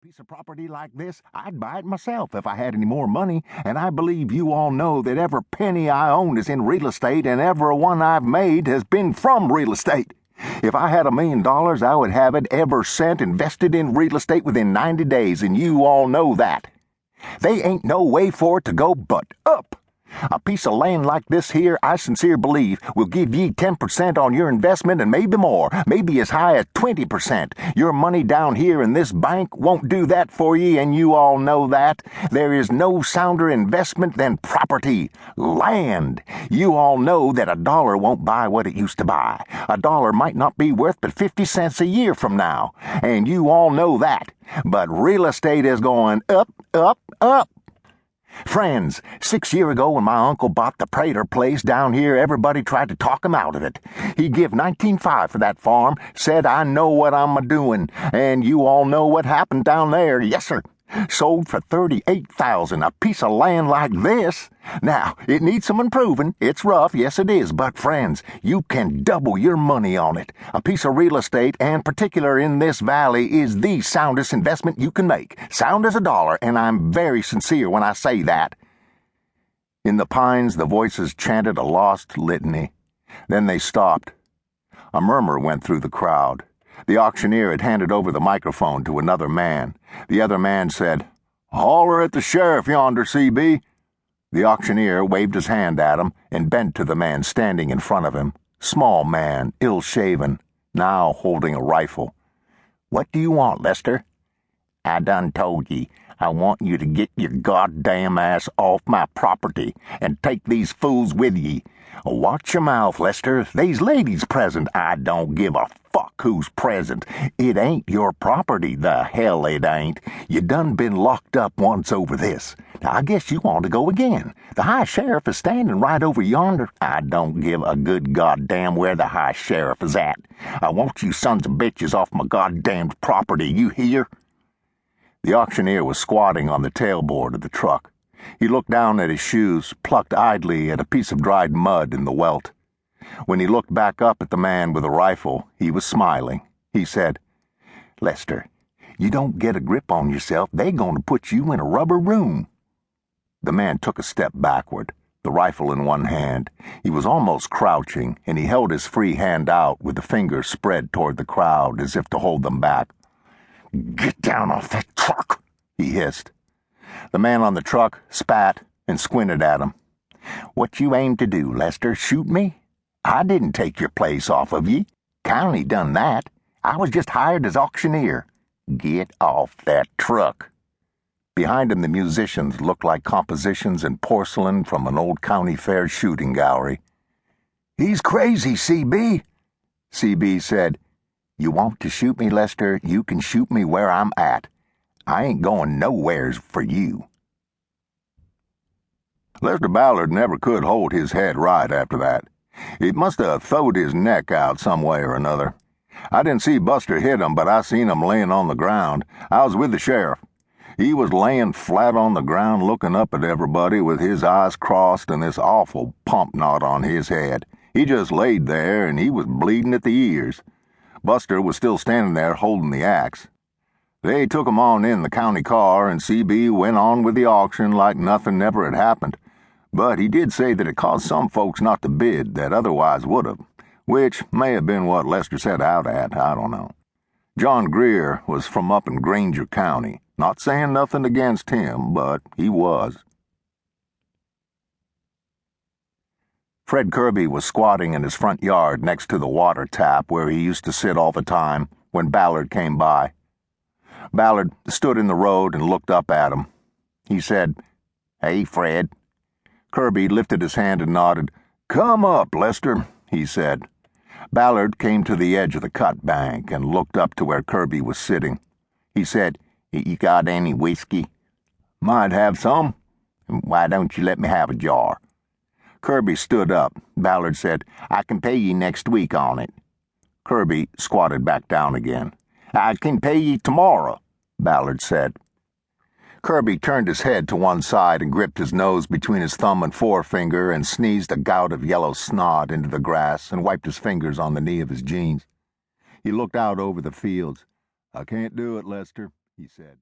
piece of property like this, I'd buy it myself if I had any more money, and I believe you all know that every penny I own is in real estate, and every one I've made has been from real estate. If I had $1 million, I would have it every cent invested in real estate within 90 days, and you all know that. They ain't no way for it to go but up. A piece of land like this here, I sincere believe, will give ye 10% on your investment and maybe more, maybe as high as 20%. Your money down here in this bank won't do that for ye, and you all know that. There is no sounder investment than property, land. You all know that $1 won't buy what it used to buy. $1 might not be worth but 50 cents a year from now, and you all know that. But real estate is going up, up, up. Friends, 6 years ago when my uncle bought the Prater place down here, everybody tried to talk him out of it. He give $19,500 for that farm, said I know what I'm a-doing, and you all know what happened down there. Yes, sir. Sold for $38,000, a piece of land like this. Now, it needs some improving. It's rough, yes it is, but friends, you can double your money on it. A piece of real estate, and particular in this valley, is the soundest investment you can make. Sound as $1, and I'm very sincere when I say that. In the pines, the voices chanted a lost litany. Then they stopped. A murmur went through the crowd. The auctioneer had handed over the microphone to another man. The other man said, "Holler at the sheriff yonder, CB." The auctioneer waved his hand at him and bent to the man standing in front of him. Small man, ill-shaven, now holding a rifle. "What do you want, Lester?" "I done told ye. I want you to get your goddamn ass off my property and take these fools with ye. Watch your mouth, Lester. They's ladies present. I don't give a fuck who's present. It ain't your property, the hell it ain't. You done been locked up once over this. Now, I guess you want to go again. The high sheriff is standing right over yonder. I don't give a good goddamn where the high sheriff is at. I want you sons of bitches off my goddamned property, you hear?" The auctioneer was squatting on the tailboard of the truck. He looked down at his shoes, plucked idly at a piece of dried mud in the welt. When he looked back up at the man with the rifle, he was smiling. He said, "Lester, you don't get a grip on yourself, they gonna put you in a rubber room." The man took a step backward, the rifle in one hand. He was almost crouching, and he held his free hand out with the fingers spread toward the crowd as if to hold them back. "Get down off that truck," he hissed. The man on the truck spat and squinted at him. "What you aim to do, Lester, shoot me? I didn't take your place off of ye. County done that. I was just hired as auctioneer. Get off that truck." Behind him, the musicians looked like compositions in porcelain from an old county fair shooting gallery. "He's crazy, CB." CB said, "You want to shoot me, Lester, you can shoot me where I'm at. I ain't going nowheres for you." Lester Ballard never could hold his head right after that. It must have throwed his neck out some way or another. I didn't see Buster hit him, but I seen him laying on the ground. I was with the sheriff. He was laying flat on the ground looking up at everybody with his eyes crossed and this awful pump knot on his head. He just laid there, and he was bleeding at the ears. Buster was still standing there holding the axe. They took him on in the county car, and CB went on with the auction like nothing never had happened. But he did say that it caused some folks not to bid that otherwise would have, which may have been what Lester set out at, I don't know. John Greer was from up in Granger County. Not saying nothing against him, but he was. Fred Kirby was squatting in his front yard next to the water tap where he used to sit all the time when Ballard came by. Ballard stood in the road and looked up at him. He said, "Hey, Fred." Kirby lifted his hand and nodded. "Come up, Lester," he said. Ballard came to the edge of the cut bank and looked up to where Kirby was sitting. He said, "You got any whiskey?" "Might have some." "Why don't you let me have a jar?" Kirby stood up. Ballard said, "I can pay you next week on it." Kirby squatted back down again. "I can pay you tomorrow," Ballard said. Kirby turned his head to one side and gripped his nose between his thumb and forefinger and sneezed a gout of yellow snot into the grass and wiped his fingers on the knee of his jeans. He looked out over the fields. "I can't do it, Lester," he said.